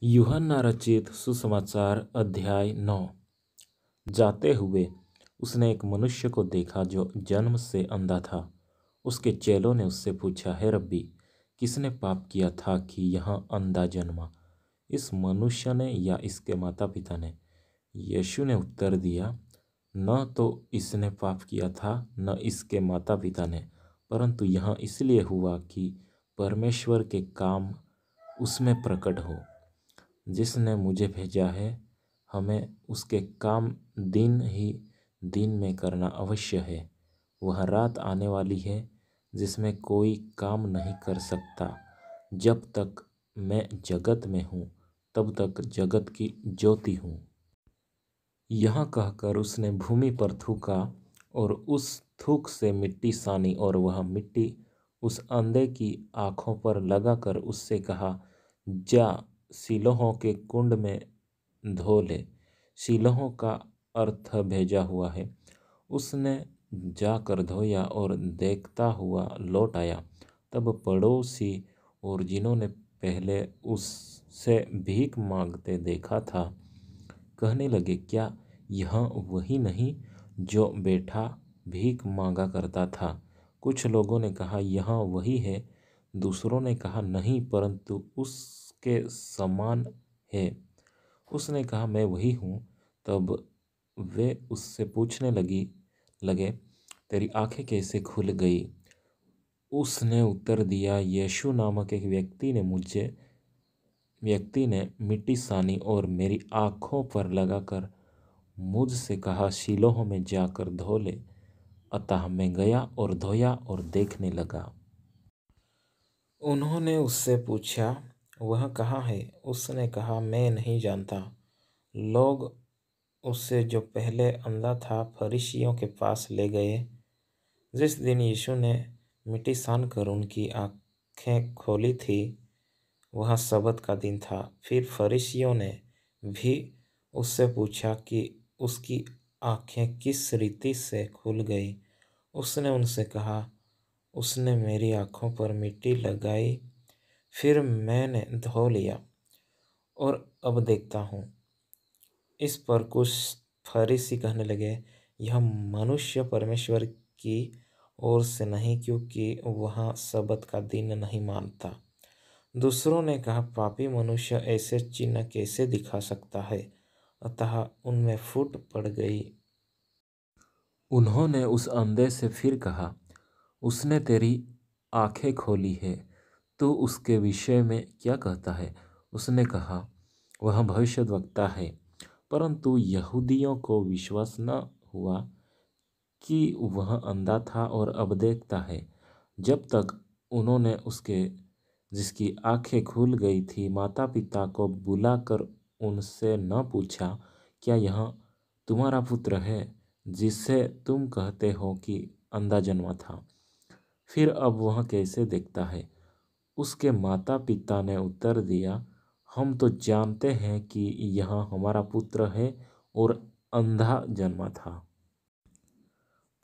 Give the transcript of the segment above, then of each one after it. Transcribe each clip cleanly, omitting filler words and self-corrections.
यूहन्ना रचित सुसमाचार अध्याय 9। जाते हुए उसने एक मनुष्य को देखा जो जन्म से अंधा था। उसके चेलों ने उससे पूछा, हे रब्बी, किसने पाप किया था कि यह अंधा जन्मा, इस मनुष्य ने या इसके माता पिता ने? यीशु ने उत्तर दिया, न तो इसने पाप किया था न इसके माता पिता ने, परंतु यह इसलिए हुआ कि परमेश्वर के काम उसमें प्रकट हो। जिसने मुझे भेजा है, हमें उसके काम दिन ही दिन में करना अवश्य है। वह रात आने वाली है जिसमें कोई काम नहीं कर सकता। जब तक मैं जगत में हूँ तब तक जगत की ज्योति हूँ। यह कहकर उसने भूमि पर थूका और उस थूक से मिट्टी सानी, और वह मिट्टी उस अंधे की आँखों पर लगाकर उससे कहा, जा सिलोह के कुंड में धो ले। सिलोह का अर्थ भेजा हुआ है। उसने जाकर धोया और देखता हुआ लौट आया। तब पड़ोसी और जिन्होंने पहले उससे भीख मांगते देखा था कहने लगे, क्या यह वही नहीं जो बेटा भीख मांगा करता था? कुछ लोगों ने कहा, यह वही है। दूसरों ने कहा, नहीं, परंतु उसके समान है। उसने कहा, मैं वही हूँ। तब वे उससे पूछने लगे, तेरी आंखें कैसे खुल गई? उसने उत्तर दिया, यीशु नामक एक व्यक्ति ने मिट्टी सानी और मेरी आँखों पर लगाकर मुझसे कहा, शिलोह में जाकर धो ले। अतः मैं गया और धोया और देखने लगा। उन्होंने उससे पूछा, वह कहाँ है? उसने कहा, मैं नहीं जानता। लोग उससे, जो पहले अंधा था, फरीसियों के पास ले गए। जिस दिन यीशु ने मिट्टी सानकर उनकी आँखें खोली थी, वह सबत का दिन था। फिर फरीसियों ने भी उससे पूछा कि उसकी आँखें किस रीति से खुल गई। उसने उनसे कहा, उसने मेरी आँखों पर मिट्टी लगाई, फिर मैंने धो लिया और अब देखता हूँ। इस पर कुछ फरीसी कहने लगे, यह मनुष्य परमेश्वर की ओर से नहीं, क्योंकि वह सबत का दिन नहीं मानता। दूसरों ने कहा, पापी मनुष्य ऐसे चिन्ह कैसे दिखा सकता है? अतः उनमें फूट पड़ गई। उन्होंने उस अंधे से फिर कहा, उसने तेरी आंखें खोली है, तो उसके विषय में क्या कहता है? उसने कहा, वह भविष्यद्वक्ता है। परंतु यहूदियों को विश्वास न हुआ कि वह अंधा था और अब देखता है, जब तक उन्होंने उसके जिसकी आंखें खुल गई थी माता पिता को बुलाकर उनसे न पूछा, क्या यह तुम्हारा पुत्र है जिसे तुम कहते हो कि अंधा जन्मा था? फिर अब वह कैसे देखता है? उसके माता पिता ने उत्तर दिया, हम तो जानते हैं कि यह हमारा पुत्र है और अंधा जन्मा था,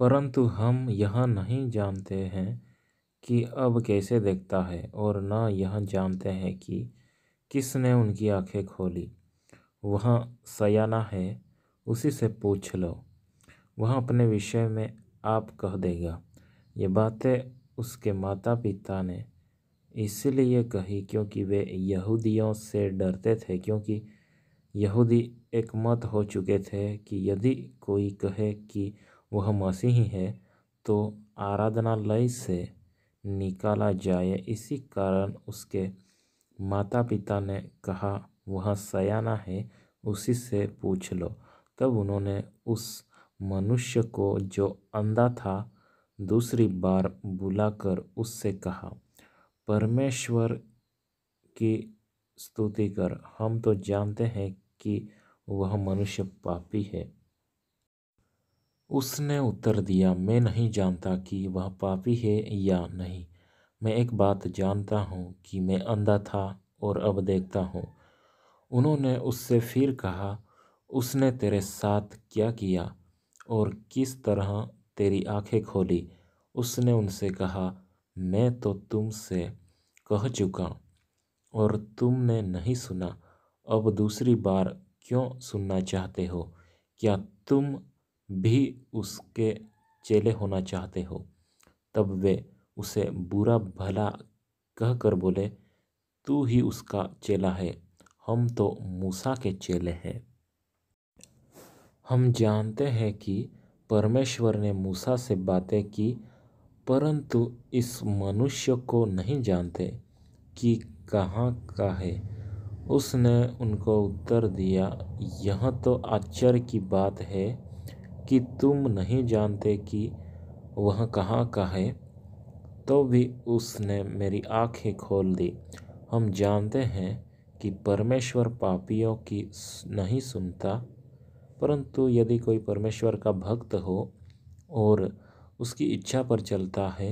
परंतु हम यह नहीं जानते हैं कि अब कैसे देखता है, और न यह जानते हैं कि किसने उनकी आंखें खोली। वह सयाना है, उसी से पूछ लो, वह अपने विषय में आप कह देगा। ये बातें उसके माता पिता ने इसलिए कही क्योंकि वे यहूदियों से डरते थे, क्योंकि यहूदी एकमत हो चुके थे कि यदि कोई कहे कि वह मसीही है तो आराधनालय से निकाला जाए। इसी कारण उसके माता पिता ने कहा, वह सयाना है, उसी से पूछ लो। तब उन्होंने उस मनुष्य को जो अंधा था दूसरी बार बुलाकर उससे कहा, परमेश्वर की स्तुति कर, हम तो जानते हैं कि वह मनुष्य पापी है। उसने उत्तर दिया, मैं नहीं जानता कि वह पापी है या नहीं। मैं एक बात जानता हूँ कि मैं अंधा था और अब देखता हूँ। उन्होंने उससे फिर कहा, उसने तेरे साथ क्या किया और किस तरह तेरी आंखें खोली? उसने उनसे कहा, मैं तो तुमसे कह चुका और तुमने नहीं सुना। अब दूसरी बार क्यों सुनना चाहते हो? क्या तुम भी उसके चेले होना चाहते हो? तब वे उसे बुरा भला कहकर बोले, तू ही उसका चेला है, हम तो मूसा के चेले हैं। हम जानते हैं कि परमेश्वर ने मूसा से बातें की, परंतु इस मनुष्य को नहीं जानते कि कहाँ का है। उसने उनको उत्तर दिया, यह तो आश्चर्य की बात है कि तुम नहीं जानते कि वह कहाँ का है। तो भी उसने मेरी आंखें खोल दी। हम जानते हैं कि परमेश्वर पापियों की नहीं सुनता, परंतु यदि कोई परमेश्वर का भक्त हो और उसकी इच्छा पर चलता है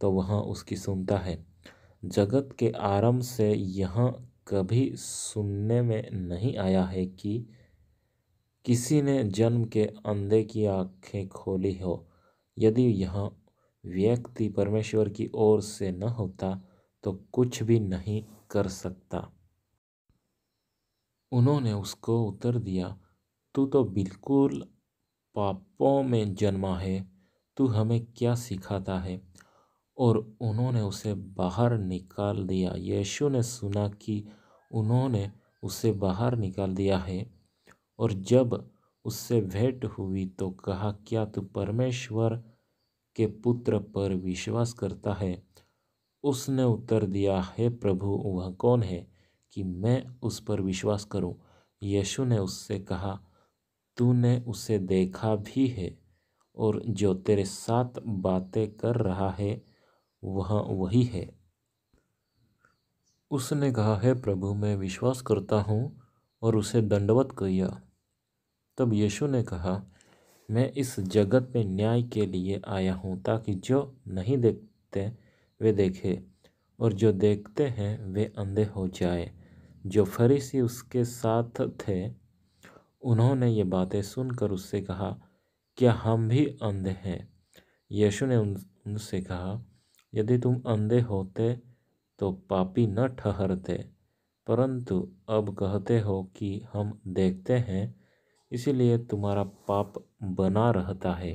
तो वह उसकी सुनता है। जगत के आरंभ से यह कभी सुनने में नहीं आया है कि किसी ने जन्म के अंधे की आंखें खोली हो। यदि यह व्यक्ति परमेश्वर की ओर से न होता तो कुछ भी नहीं कर सकता। उन्होंने उसको उत्तर दिया, तू तो बिल्कुल पापों में जन्मा है, तू हमें क्या सिखाता है? और उन्होंने उसे बाहर निकाल दिया। यीशु ने सुना कि उन्होंने उसे बाहर निकाल दिया है और जब उससे भेंट हुई तो कहा, क्या तू परमेश्वर के पुत्र पर विश्वास करता है? उसने उत्तर दिया, हे प्रभु, वह कौन है कि मैं उस पर विश्वास करूं? यीशु ने उससे कहा, तूने उसे देखा भी है और जो तेरे साथ बातें कर रहा है वह वही है। उसने कहा, हे प्रभु, मैं विश्वास करता हूँ, और उसे दंडवत किया। तब यीशु ने कहा, मैं इस जगत में न्याय के लिए आया हूँ, ताकि जो नहीं देखते वे देखें और जो देखते हैं वे अंधे हो जाए। जो फरीसी उसके साथ थे उन्होंने ये बातें सुनकर उससे कहा, क्या हम भी अंधे हैं? यीशु ने उनसे कहा, यदि तुम अंधे होते तो पापी न ठहरते, परंतु अब कहते हो कि हम देखते हैं, इसीलिए तुम्हारा पाप बना रहता है।